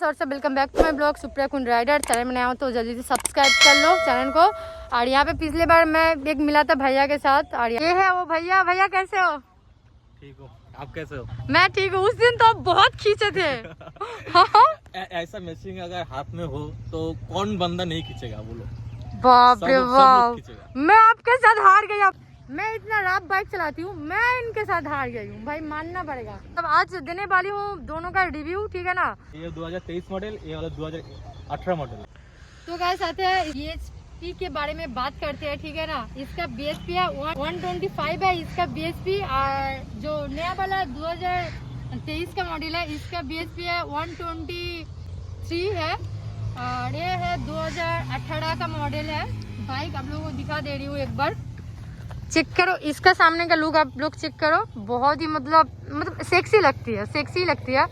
और सब welcome back to my blog Supriya Kund rider. Channel में नया हो तो जल्दी से सब्सक्राइब कर लो चैनल को। और यहाँ पे पिछले बार मैं एक मिला था भैया के साथ और ये है वो भैया। भैया कैसे हो? ठीक हो, आप कैसे हो? मैं ठीक हूँ। उस दिन तो आप बहुत खींचे थे। ऐसा मैचिंग अगर हाथ में हो तो कौन बंदा नहीं खींचेगा बोलो? बाप रे बाप, खींचेगा। मैं आपके साथ हार गई। मैं इतना रैप बाइक चलाती हूँ, मैं इनके साथ हार गई हूँ भाई, मानना पड़ेगा। तब आज देने वाली हूँ दोनों का रिव्यू, ठीक है ना? ये 2023 मॉडल, ये वाला 2018 मॉडल। तो गाइस आते हैं BHP के बारे में बात करते हैं, ठीक है ना? इसका BHP है 125 है इसका BHP। और जो नया वाला 2023 का मॉडल है इसका BHP है 123 है। और ये है 2018 का मॉडल है बाइक। आप लोगों को दिखा दे रही हूँ, एक बार चेक करो इसका सामने का लुक, आप लोग चेक करो। बहुत ही मतलब सेक्सी लगती है।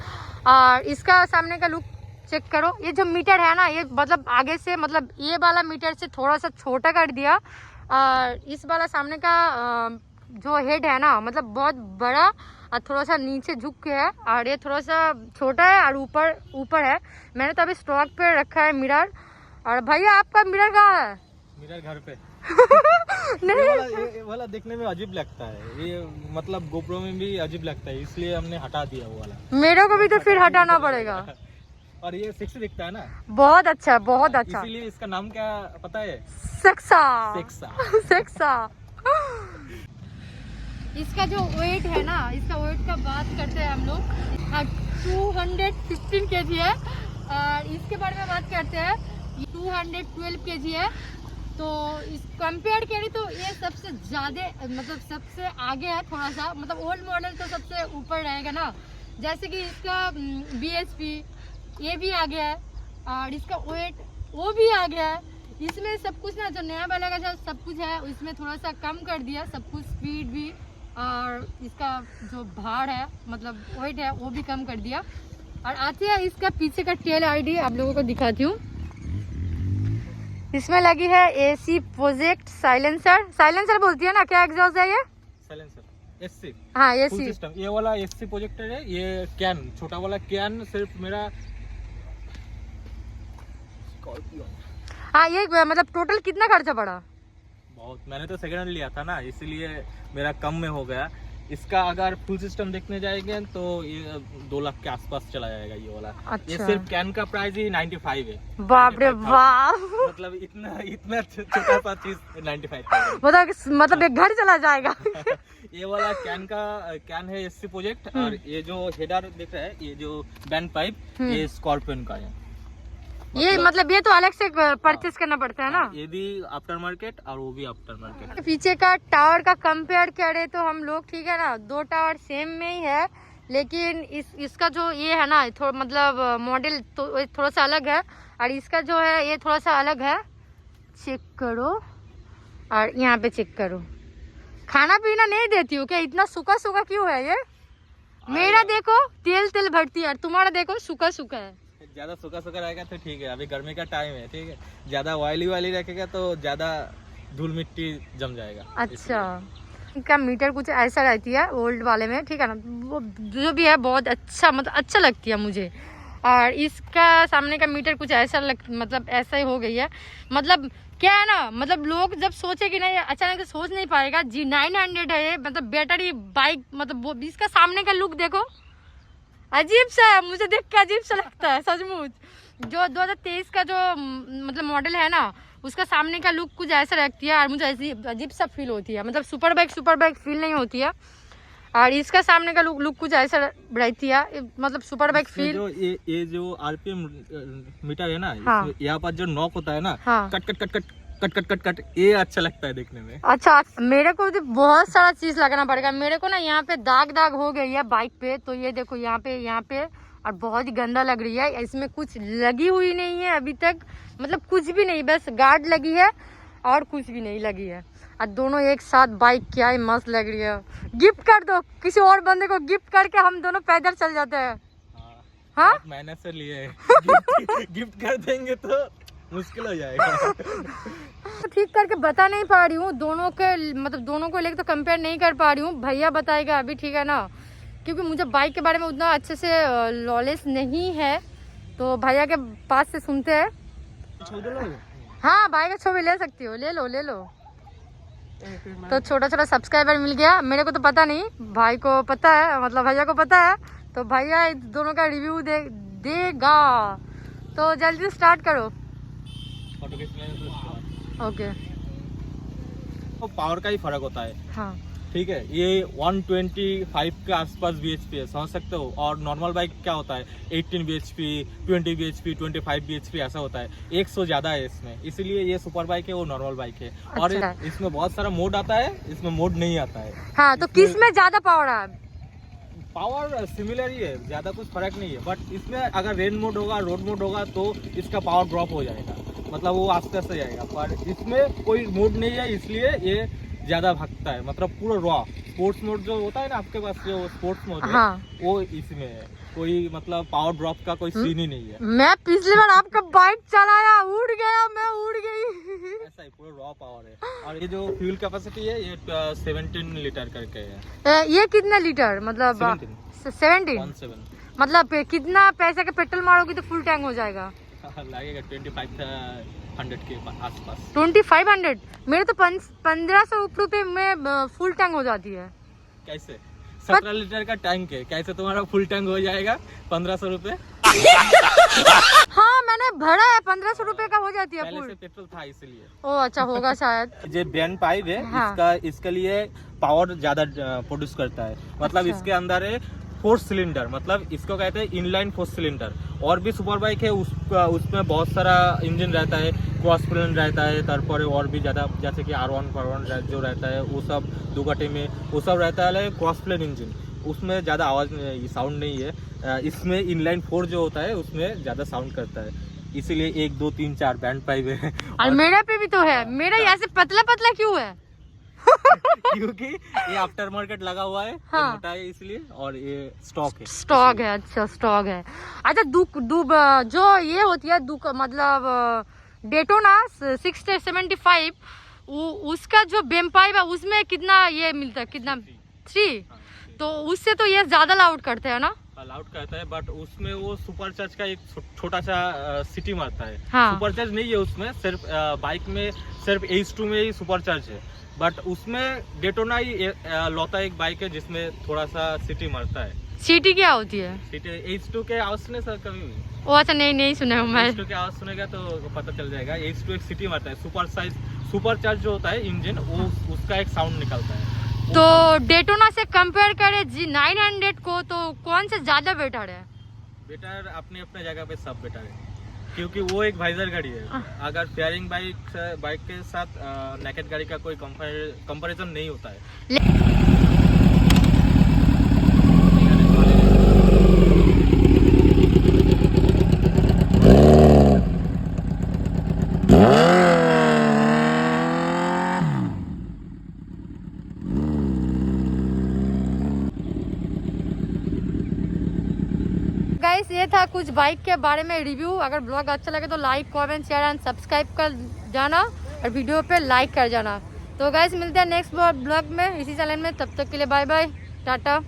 और इसका सामने का लुक चेक करो। ये जो मीटर है ना, ये मतलब आगे से मतलब ये वाला मीटर से थोड़ा सा छोटा कर दिया। और इस वाला सामने का जो हेड है ना, मतलब बहुत बड़ा और थोड़ा सा नीचे झुक के है। और ये थोड़ा सा छोटा है और ऊपर है। मैंने तो अभी स्टॉक पे रखा है मिरर। और भैया आपका मिरर कहाँ है? मिरर घर पे। नहीं, ये वाला देखने में अजीब लगता है, ये मतलब गोप्रो में भी अजीब लगता है, इसलिए हमने हटा दिया वो वाला। मेरे को भी तो फिर हटाना पड़ेगा। और ये सेक्सी दिखता है ना, बहुत अच्छा, बहुत अच्छा। इसीलिए इसका नाम क्या पता है? सेक्सा। इसका जो वेट है ना, इसका वेट का बात करते हैं हम लोग। 215 kg है। और इसके बारे में बात करते हैं, 212 kg है। तो इस कंपेयर करें तो ये सबसे ज़्यादा मतलब सबसे आगे है थोड़ा सा। मतलब ओल्ड मॉडल तो सबसे ऊपर रहेगा ना। जैसे कि इसका BHP ये भी आ गया है और इसका वेट वो भी आ गया है। इसमें सब कुछ ना, जो नया वाला का जो सब कुछ है इसमें थोड़ा सा कम कर दिया सब कुछ, स्पीड भी और इसका जो भार है मतलब वेट है वो भी कम कर दिया। और आती है इसका पीछे का टेल ID, आप लोगों को दिखाती हूँ। इसमें लगी है AC प्रोजेक्ट साइलेंसर बोलती है ना, क्या एग्जॉस्ट है ये? Silencer SC। हाँ फुल AC सिस्टम। ये वाला SC प्रोजेक्टर है, ये कैन छोटा वाला कैन सिर्फ मेरा स्कॉर्पियो। हाँ, ये मतलब टोटल कितना खर्चा पड़ा? बहुत, मैंने तो सेकंड हैंड लिया था ना, इसीलिए मेरा कम में हो गया। इसका अगर फुल सिस्टम देखने जाएंगे तो ये 2 लाख के आसपास चला जाएगा ये वाला। अच्छा। ये सिर्फ कैन का प्राइस ही 95 है। बाप रे बाप, मतलब इतना छोटा सा चीज 95। मतलब एक घर चला जाएगा। ये वाला कैन है SC प्रोजेक्ट। और ये जो हेडर दिख रहा है, ये जो बैंड पाइप, ये स्कॉर्पियन का है। ये मतलब ये तो अलग से परचेस करना पड़ता है ना? ये भी आफ्टर मार्केट और वो भी आफ्टर मार्केट। पीछे का टावर का कंपेयर करें तो हम लोग, ठीक है ना, 2 टावर सेम में ही है। लेकिन इसका जो ये है ना, थोड़ा मतलब मॉडल तो थोड़ा सा अलग है। और इसका जो है ये थोड़ा सा अलग है। चेक करो और यहाँ पे चेक करो। खाना पीना नहीं देती हूँ क्या? इतना सूखा क्यों है ये? मेरा देखो तेल भरती है और तुम्हारा देखो सूखा है। ज्यादा सूखा रहेगा तो ठीक है, अभी गर्मी का टाइम है, ठीक है। ज्यादा ऑयली रखेगा तो ज्यादा धूल मिट्टी जम जाएगा। अच्छा, इनका मीटर कुछ ऐसा रहती है ओल्ड वाले में, ठीक है ना? वो जो भी है बहुत अच्छा, मतलब अच्छा लगती है मुझे। और इसका सामने का मीटर कुछ ऐसा मतलब ऐसा ही हो गई है। मतलब क्या है ना, मतलब लोग जब सोचे कि नहीं, अचानक से सोच नहीं पाएगा। G900 है ये, मतलब बैटरी बाइक। मतलब वो इसका सामने का लुक देखो, अजीब सा है, मुझे देख के अजीब सा लगता है सचमुच। जो 2023 का जो मतलब मॉडल है ना, उसका सामने का लुक कुछ ऐसा रखती है और मुझे ऐसी अजीब सा फील होती है। मतलब सुपर बाइक फील नहीं होती है। और इसका सामने का लुक कुछ ऐसा रहती है, मतलब सुपर बाइक फील। ये जो RPM मीटर है ना, हाँ। यहाँ पर जो नॉक होता है ना, हाँ। कट, ये अच्छा लगता है देखने में। अच्छा, मेरे को तो बहुत सारा चीज लगाना पड़ेगा। मेरे को ना यहाँ पे दाग हो गई है बाइक पे, तो ये देखो यहाँ पे और बहुत ही गंदा लग रही है। इसमें कुछ लगी हुई नहीं है अभी तक, मतलब कुछ भी नहीं, बस गार्ड लगी है और कुछ भी नहीं लगी है। और दोनों एक साथ बाइक क्या ही मस्त लग रही है। गिफ्ट कर दो किसी और बंदे को, गिफ्ट करके हम दोनों पैदल चल जाते हैं। हाँ, मैंने से लिए गिफ्ट कर देंगे तो मुश्किल हो जाएगा। ठीक करके बता नहीं पा रही हूँ दोनों के, मतलब दोनों को लेकर तो कंपेयर नहीं कर पा रही हूँ। भैया बताएगा अभी, ठीक है ना? क्योंकि मुझे बाइक के बारे में उतना अच्छे से नॉलेज नहीं है। तो भैया के पास से सुनते हैं। हाँ भाई का छवि ले सकती हो, ले लो ले लो। तो छोटा छोटा सब्सक्राइबर मिल गया, मेरे को तो पता नहीं, भाई को पता है, मतलब भैया को पता है। तो भैया इन दोनों का रिव्यू देगा। तो जल्दी स्टार्ट करो। ओके। तो पावर का ही फर्क होता है। हाँ ठीक है, ये 125 के आसपास bhp है, समझ सकते हो। और नॉर्मल बाइक क्या होता है 18 bhp, 20 bhp, 25 bhp ऐसा होता है। 100 ज्यादा है इसमें, इसीलिए ये सुपर बाइक है, वो नॉर्मल बाइक है। और अच्छा। इसमें बहुत सारा मोड आता है, इसमें मोड नहीं आता है। हाँ, तो किस में ज्यादा पावर है? पावर सिमिलर ही है, ज्यादा कुछ फर्क नहीं है। बट इसमें अगर रेन मोड होगा, रोड मोड होगा तो इसका पावर ड्रॉप हो जाएगा, मतलब वो आस्ते आस्ते जाएगा। पर इसमें कोई मोड नहीं है, इसलिए ये ज्यादा भागता है, मतलब पूरा रॉ। स्पोर्ट्स मोड जो होता है ना आपके पास, जो स्पोर्ट्स मोड है, हाँ। वो इसमें है। कोई मतलब पावर ड्रॉप का कोई सीन ही नहीं है। मैं पिछली बार आपका बाइक चलाया, उड़ गया, मैं उड़ गई। ऐसा ही पूरा रॉ पावर है। और ये जो फ्यूल कैपेसिटी है ये 17 लीटर करके है। ये कितना लीटर, मतलब 17? मतलब कितना पैसे का पेट्रोल मारोगी तो फुल टैंक हो जाएगा? लगेगा 2500 के आसपास। 2500? मेरे तो 1500 रुपए में फुल टैंक हो जाती है। कैसे? 17 लीटर का टैंक है, कैसे तुम्हारा फुल टैंक हो जाएगा 1500 रुपए? हाँ मैंने भरा है, 1500 रुपए का हो जाती है पहले फुल। से पेट्रोल था इसलिए। ओ अच्छा, होगा शायद। ये बैन पाइप है। हाँ। इसके लिए पावर ज्यादा प्रोड्यूस करता है। मतलब अच्छा। इसके अंदर है 4 सिलेंडर, मतलब इसको कहते हैं इनलाइन 4 सिलेंडर। और भी सुपर बाइक है उसमें बहुत सारा इंजन रहता है, क्रॉस प्लेन रहता है, तारपर और भी ज़्यादा, जैसे कि R1 जो रहता है वो सब, दुगाटी में वो सब रहता है क्रॉस प्लेन इंजन। उसमें ज़्यादा आवाज़ साउंड नहीं है। इसमें इनलाइन 4 जो होता है उसमें ज़्यादा साउंड करता है, इसीलिए 1 2 3 4 बैंड पाइप है। और मेरे पे भी तो है, मेरा ऐसे पतला पतला क्यों है? क्योंकि ये आफ्टर मार्केट लगा हुआ है। हाँ। ये मोटा है इसलिए, और ये स्टॉक है। स्टॉक है, अच्छा स्टॉक है। अच्छा जो ये होती है मतलब डेटोना 675, उसका जो बेम पाइप है उसमें कितना ये मिलता है, कितना? 3? तो उससे तो ये ज्यादा लाउड करते हैं ना? लाउड करता है, बट उसमें वो सुपर चार्ज का एक छोटा सा सिटी मारता है। हाँ। सुपर चार्ज नहीं है उसमें, सिर्फ बाइक में सिर्फ H2 में ही सुपर चार्ज है। बट उसमें डेटोना ही लौता एक बाइक है जिसमें थोड़ा सा सिटी मारता है। सीटी क्या होती है? सिटी H2 के आवाज सुने सर कभी भी? ओ अच्छा, नहीं सुना हूँ मैं। H2 के आवाज सुनेगा तो पता चल जाएगा। H2 एक सिटी मारता है। सुपर चार्ज जो होता है इंजन, वो उसका एक साउंड निकलता है। तो डेटोना से कंपेयर करें G900 को, तो कौन से ज्यादा बेटर है? बेटर अपने अपने जगह पे सब बेटर है, क्योंकि वो एक वाइजर गाड़ी है। अगर फेयरिंग बाइक के साथ नेकेड गाड़ी का कोई कंपैरिजन नहीं होता है। गाइस, ये था कुछ बाइक के बारे में रिव्यू। अगर ब्लॉग अच्छा लगे तो like, comment, share and subscribe कर जाना, और वीडियो पे लाइक कर जाना। तो गाइस मिलते हैं नेक्स्ट ब्लॉग में इसी चैनल में। तब तक के लिए बाय बाय, टाटा।